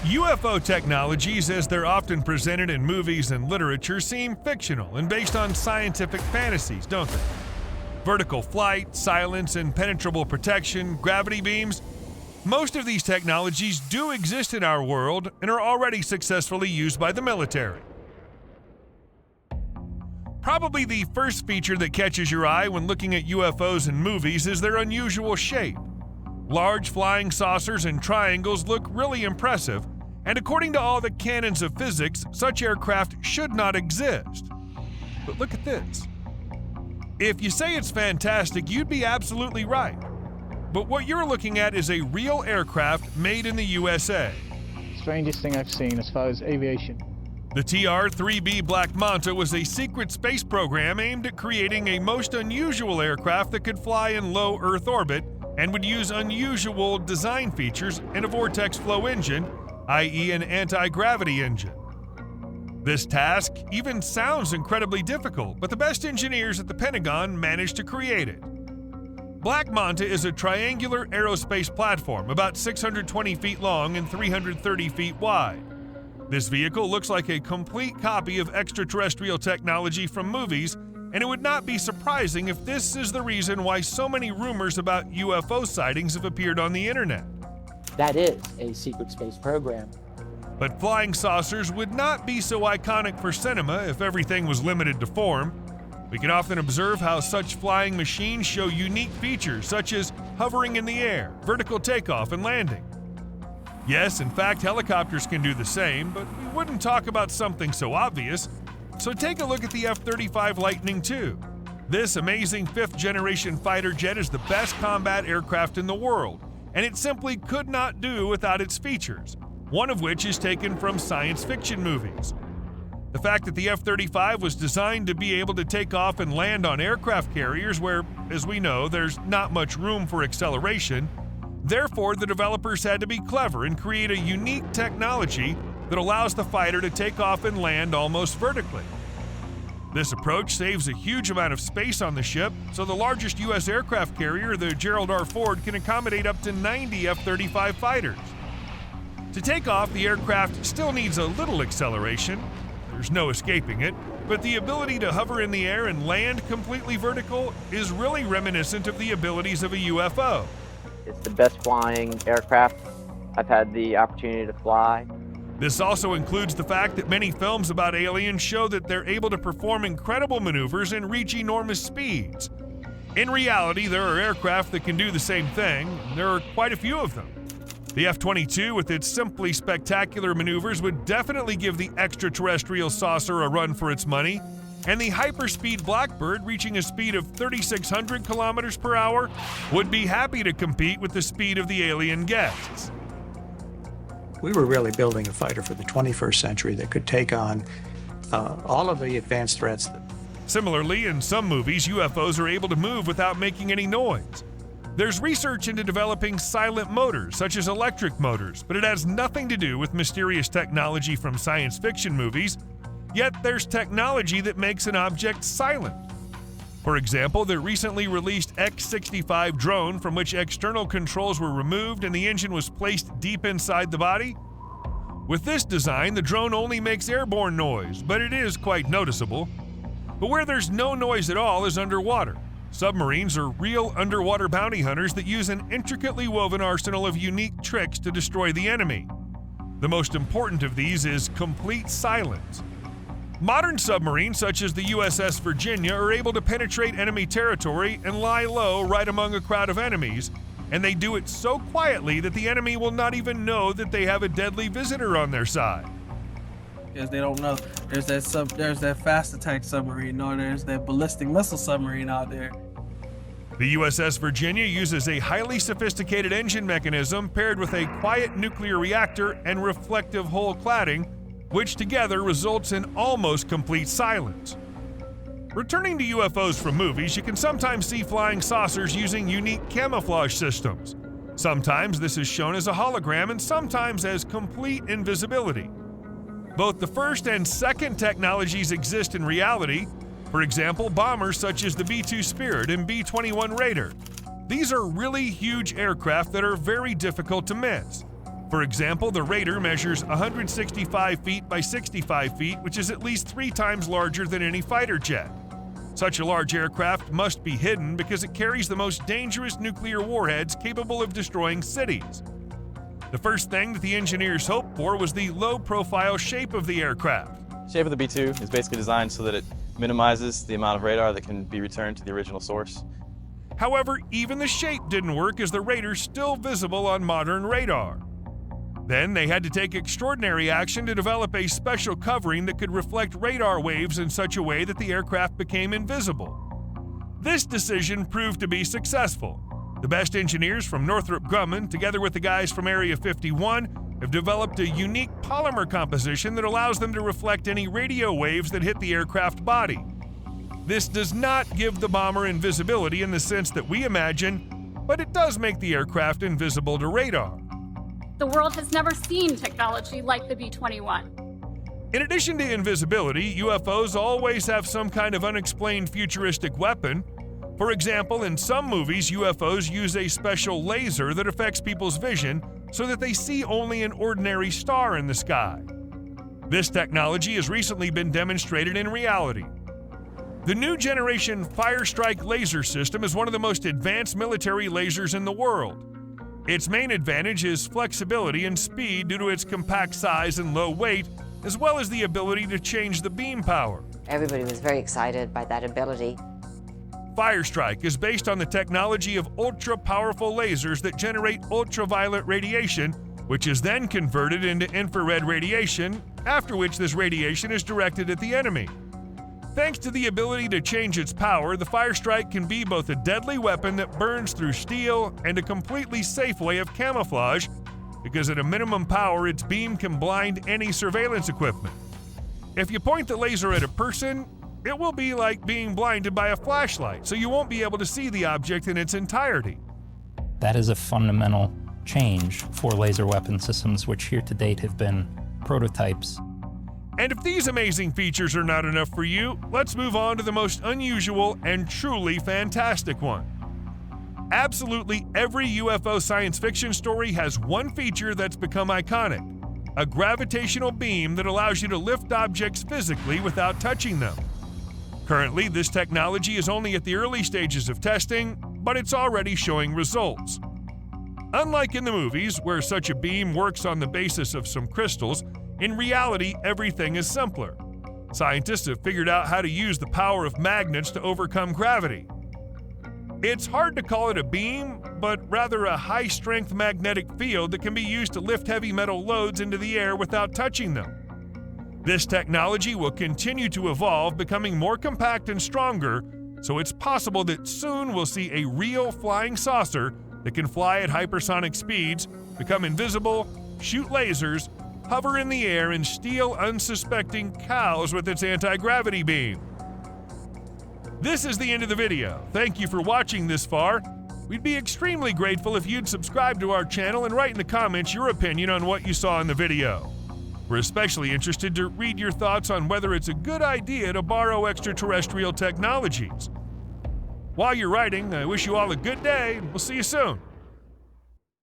UFO technologies, as they're often presented in movies and literature, seem fictional and based on scientific fantasies, don't they? Vertical flight, silence, impenetrable protection, gravity beams. Most of these technologies do exist in our world and are already successfully used by the military. Probably the first feature that catches your eye when looking at UFOs in movies is their unusual shape. Large flying saucers and triangles look really impressive, and according to all the canons of physics, such aircraft should not exist. But look at this. If you say it's fantastic, you'd be absolutely right. But what you're looking at is a real aircraft made in the USA. Strangest thing I've seen as far as aviation. The TR-3B Black Manta was a secret space program aimed at creating a most unusual aircraft that could fly in low Earth orbit and would use unusual design features and a vortex flow engine, i.e. an anti-gravity engine. This task even sounds incredibly difficult, but the best engineers at the Pentagon managed to create it. Black Manta is a triangular aerospace platform about 620 feet long and 330 feet wide. This vehicle looks like a complete copy of extraterrestrial technology from movies, and it would not be surprising if this is the reason why so many rumors about UFO sightings have appeared on the internet. That is a secret space program. But flying saucers would not be so iconic for cinema if everything was limited to form. We can often observe how such flying machines show unique features such as hovering in the air, vertical takeoff and landing. Yes, in fact, helicopters can do the same, but we wouldn't talk about something so obvious. So take a look at the F-35 Lightning II. This amazing fifth-generation fighter jet is the best combat aircraft in the world, and it simply could not do without its features, one of which is taken from science fiction movies. The fact that the F-35 was designed to be able to take off and land on aircraft carriers where, as we know, there's not much room for acceleration. Therefore, the developers had to be clever and create a unique technology that allows the fighter to take off and land almost vertically. This approach saves a huge amount of space on the ship, so the largest U.S. aircraft carrier, the Gerald R. Ford, can accommodate up to 90 F-35 fighters. To take off, the aircraft still needs a little acceleration. There's no escaping it, but the ability to hover in the air and land completely vertical is really reminiscent of the abilities of a UFO. It's the best flying aircraft I've had the opportunity to fly. This also includes the fact that many films about aliens show that they're able to perform incredible maneuvers and reach enormous speeds. In reality, there are aircraft that can do the same thing, and there are quite a few of them. The F-22, with its simply spectacular maneuvers, would definitely give the extraterrestrial saucer a run for its money, and the hyperspeed Blackbird, reaching a speed of 3,600 kilometers per hour, would be happy to compete with the speed of the alien guests. We were really building a fighter for the 21st century that could take on all of the advanced threats. Similarly, in some movies, UFOs are able to move without making any noise. There's research into developing silent motors, such as electric motors, but it has nothing to do with mysterious technology from science fiction movies. Yet there's technology that makes an object silent. For example, the recently released X-65 drone, from which external controls were removed and the engine was placed deep inside the body. With this design, the drone only makes airborne noise, but it is quite noticeable. But where there's no noise at all is underwater. Submarines are real underwater bounty hunters that use an intricately woven arsenal of unique tricks to destroy the enemy. The most important of these is complete silence. Modern submarines, such as the USS Virginia, are able to penetrate enemy territory and lie low right among a crowd of enemies, and they do it so quietly that the enemy will not even know that they have a deadly visitor on their side. Because they don't know there's that fast attack submarine, or there's that ballistic missile submarine out there. The USS Virginia uses a highly sophisticated engine mechanism paired with a quiet nuclear reactor and reflective hull cladding, which together results in almost complete silence. Returning to UFOs from movies, you can sometimes see flying saucers using unique camouflage systems. Sometimes this is shown as a hologram and sometimes as complete invisibility. Both the first and second technologies exist in reality. For example, bombers such as the B-2 Spirit and B-21 Raider. These are really huge aircraft that are very difficult to miss. For example, the Raider measures 165 feet by 65 feet, which is at least 3 times larger than any fighter jet. Such a large aircraft must be hidden because it carries the most dangerous nuclear warheads capable of destroying cities. The first thing that the engineers hoped for was the low-profile shape of the aircraft. The shape of the B-2 is basically designed so that it minimizes the amount of radar that can be returned to the original source. However, even the shape didn't work as the Raider's still visible on modern radar. Then they had to take extraordinary action to develop a special covering that could reflect radar waves in such a way that the aircraft became invisible. This decision proved to be successful. The best engineers from Northrop Grumman, together with the guys from Area 51, have developed a unique polymer composition that allows them to reflect any radio waves that hit the aircraft body. This does not give the bomber invisibility in the sense that we imagine, but it does make the aircraft invisible to radar. The world has never seen technology like the B-21. In addition to invisibility, UFOs always have some kind of unexplained futuristic weapon. For example, in some movies, UFOs use a special laser that affects people's vision so that they see only an ordinary star in the sky. This technology has recently been demonstrated in reality. The new generation Firestrike laser system is one of the most advanced military lasers in the world. Its main advantage is flexibility and speed due to its compact size and low weight, as well as the ability to change the beam power. Everybody was very excited by that ability. Firestrike is based on the technology of ultra-powerful lasers that generate ultraviolet radiation, which is then converted into infrared radiation, after which this radiation is directed at the enemy. Thanks to the ability to change its power, the Firestrike can be both a deadly weapon that burns through steel and a completely safe way of camouflage, because at a minimum power, its beam can blind any surveillance equipment. If you point the laser at a person, it will be like being blinded by a flashlight, so you won't be able to see the object in its entirety. That is a fundamental change for laser weapon systems, which here to date have been prototypes. And if these amazing features are not enough for you, let's move on to the most unusual and truly fantastic one. Absolutely every UFO science fiction story has one feature that's become iconic: a gravitational beam that allows you to lift objects physically without touching them. Currently, this technology is only at the early stages of testing, but it's already showing results. Unlike in the movies, where such a beam works on the basis of some crystals, in reality, everything is simpler. Scientists have figured out how to use the power of magnets to overcome gravity. It's hard to call it a beam, but rather a high-strength magnetic field that can be used to lift heavy metal loads into the air without touching them. This technology will continue to evolve, becoming more compact and stronger, so it's possible that soon we'll see a real flying saucer that can fly at hypersonic speeds, become invisible, shoot lasers, hover in the air, and steal unsuspecting cows with its anti-gravity beam. This is the end of the video. Thank you for watching this far. We'd be extremely grateful if you'd subscribe to our channel and write in the comments your opinion on what you saw in the video. We're especially interested to read your thoughts on whether it's a good idea to borrow extraterrestrial technologies. While you're writing, I wish you all a good day, and we'll see you soon.